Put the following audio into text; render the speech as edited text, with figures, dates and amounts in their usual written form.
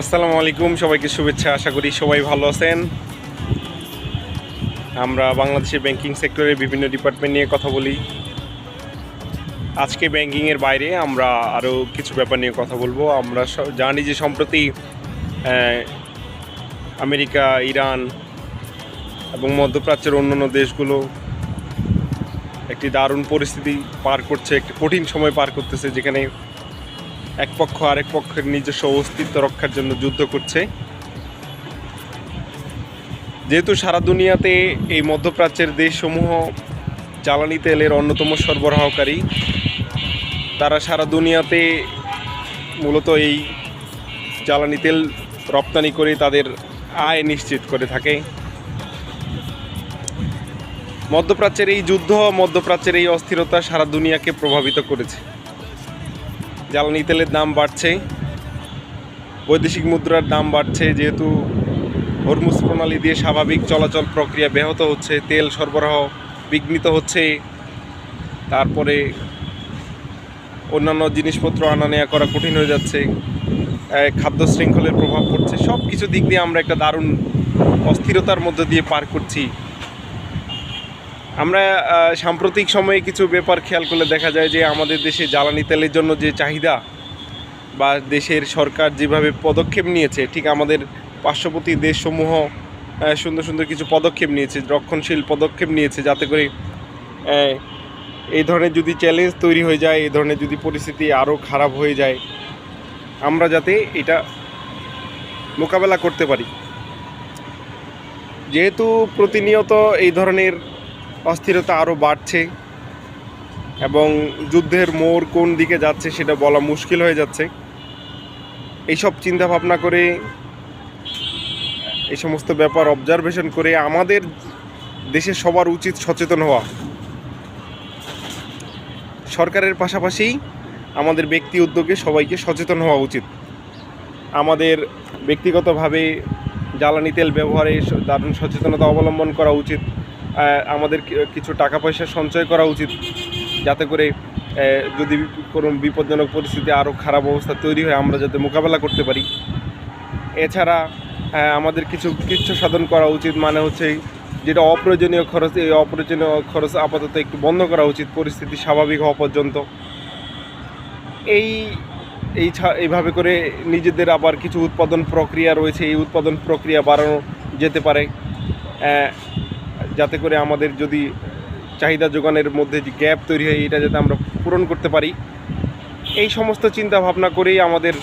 আসসালামু আলাইকুম, সবাইকে শুভেচ্ছা। আশা করি সবাই ভালো আছেন। আমরা বাংলাদেশের ব্যাংকিং সেক্টরের বিভিন্ন ডিপার্টমেন্ট নিয়ে কথা বলি। আজকে ব্যাংকিংয়ের বাইরে আমরা আরও কিছু ব্যাপার নিয়ে কথা বলবো। আমরা জানি যে সম্প্রতি আমেরিকা, ইরান এবং মধ্যপ্রাচ্যের অন্যান্য দেশগুলো একটি দারুণ পরিস্থিতি পার করছে, একটি কঠিন সময় পার করতেছে, যেখানে এক পক্ষ আরেক পক্ষের নিজস্ব অস্তিত্ব রক্ষার জন্য যুদ্ধ করছে। যেহেতু সারা দুনিয়াতে এই মধ্যপ্রাচ্যের দেশসমূহ জ্বালানি তেলের অন্যতম সরবরাহকারী, তারা সারা দুনিয়াতে মূলত এই জ্বালানি তেল রপ্তানি করে তাদের আয় নিশ্চিত করে থাকে। মধ্যপ্রাচ্যের এই যুদ্ধ, মধ্যপ্রাচ্যের এই অস্থিরতা সারা দুনিয়াকে প্রভাবিত করেছে। জ্বালানি তেলের দাম বাড়ছে, বৈদেশিক মুদ্রার দাম বাড়ছে, যেহেতু হরমুজ প্রণালী দিয়ে স্বাভাবিক চলাচল প্রক্রিয়া ব্যাহত হচ্ছে, তেল সরবরাহ বিঘ্নিত হচ্ছে, তারপরে অন্যান্য জিনিসপত্র আনা নেওয়া করা কঠিন হয়ে যাচ্ছে, খাদ্য শৃঙ্খলের প্রভাব পড়ছে। সব কিছু দিক দিয়ে আমরা একটা দারুণ অস্থিরতার মধ্য দিয়ে পার করছি। আমরা সাম্প্রতিক সময়ে কিছু ব্যাপার খেয়াল করলে দেখা যায় যে আমাদের দেশে জ্বালানি তেলের জন্য যে চাহিদা বা দেশের সরকার যেভাবে পদক্ষেপ নিয়েছে, ঠিক আমাদের পার্শ্ববর্তী দেশসমূহ সুন্দর সুন্দর কিছু পদক্ষেপ নিয়েছে, রক্ষণশীল পদক্ষেপ নিয়েছে, যাতে করে এই ধরনের যদি চ্যালেঞ্জ তৈরি হয়ে যায়, এই ধরনের যদি পরিস্থিতি আরও খারাপ হয়ে যায়, আমরা যাতে এটা মোকাবেলা করতে পারি। যেহেতু প্রতিনিয়ত এই ধরনের অস্থিরতা আরও বাড়ছে এবং যুদ্ধের মোড় কোন দিকে যাচ্ছে সেটা বলা মুশকিল হয়ে যাচ্ছে, এইসব চিন্তাভাবনা করে, এই সমস্ত ব্যাপার অবজারভেশন করে আমাদের দেশের সবার উচিত সচেতন হওয়া। সরকারের পাশাপাশি আমাদের ব্যক্তি উদ্যোগে সবাইকে সচেতন হওয়া উচিত। আমাদের ব্যক্তিগতভাবে জ্বালানি তেল ব্যবহারে দারুণ সচেতনতা অবলম্বন করা উচিত। আমাদের কিছু টাকা পয়সা সঞ্চয় করা উচিত, যাতে করে যদি কোনো বিপজ্জনক পরিস্থিতি আরও খারাপ অবস্থা তৈরি হয়, আমরা যাতে মোকাবেলা করতে পারি। এছাড়া আমাদের কিছু সাধন করা উচিত, মানে হচ্ছে যেটা অপ্রয়োজনীয় খরচ, এই অপ্রয়োজনীয় খরচ আপাতত একটু বন্ধ করা উচিত পরিস্থিতি স্বাভাবিক হওয়া পর্যন্ত। এইভাবে করে নিজেদের আবার কিছু উৎপাদন প্রক্রিয়া রয়েছে, এই উৎপাদন প্রক্রিয়া বাড়ানো যেতে পারে, যাতে করে আমাদের যদি চাহিদা যোগানের মধ্যে যে গ্যাপ তৈরি হয়, এটা যাতে আমরা পূরণ করতে পারি। এই সমস্ত চিন্তা ভাবনা করেই আমাদের